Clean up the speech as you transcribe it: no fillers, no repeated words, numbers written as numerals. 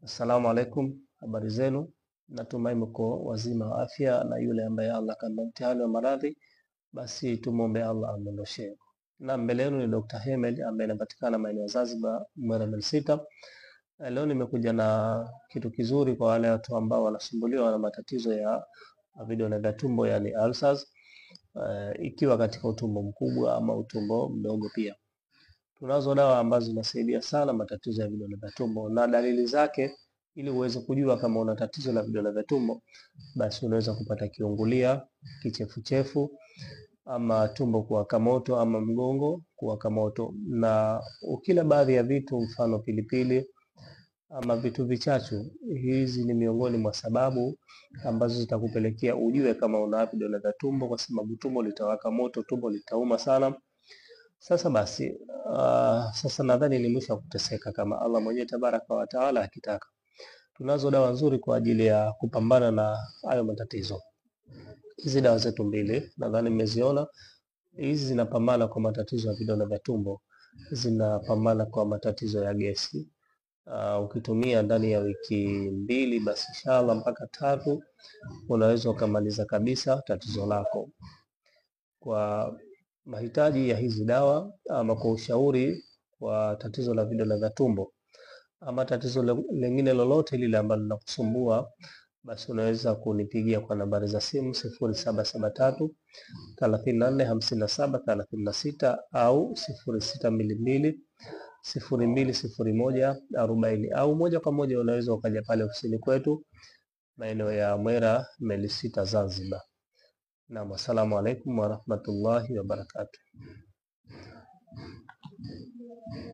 Assalamu alaikum, habari zenu. Natumai mko wazima wa afya, na yule ambaye Allah kama mtihani wa maradhi, basi tumombe Allah amondoshe. Na mbele yenu ni Dr. Hemed ambaye anapatikana maeneo ya Zanzibar, Mwera Mil Sita. Leo nimekuja na kitu kizuri kwa wale watu ambao wanasumbuliwa na matatizo ya vidonda vya tumbo, yani ulcers, ikiwa katika utumbo mkubwa ama utumbo mdogo pia. Tunazo dawa ambazo zinasaidia sana matatizo ya vidonda vya tumbo na dalili zake. Ili uweze kujua kama una tatizo la vidonda vya tumbo, basi unaweza kupata kiungulia, kichefuchefu, ama tumbo kuwaka moto, ama mgongo kuwaka moto, na ukila baadhi ya vitu, mfano pilipili ama vitu vichachu. Hizi ni miongoni mwa sababu ambazo zitakupelekea ujue kama una vidonda vya tumbo, kwa sababu tumbo litawaka moto, tumbo litauma sana. Sasa basi, sasa nadhani ni mwisho kuteseka kama Allah mwenyewe tabaraka wa taala akitaka. Tunazo dawa nzuri kwa ajili ya kupambana na hayo matatizo. Hizi dawa zetu mbili nadhani mmeziona. Hizi zinapambana kwa matatizo ya vidonda vya tumbo, zinapambana kwa matatizo ya gesi. Ukitumia ndani ya wiki mbili, basi inshallah mpaka 3 unaweza ukamaliza kabisa tatizo lako. Kwa mahitaji ya hizi dawa ama kwa ushauri wa tatizo la vidonda vya tumbo ama tatizo lingine lolote lile ambalo linakusumbua, basi unaweza kunipigia kwa nambari za simu 0773 34 57 36 au 0622 0201 40, au moja kwa moja unaweza ukaja pale ofisini kwetu maeneo ya Mwera Mil Sita Zanzibar. Naam, assalamu alaikum warahmatullahi wabarakatuh.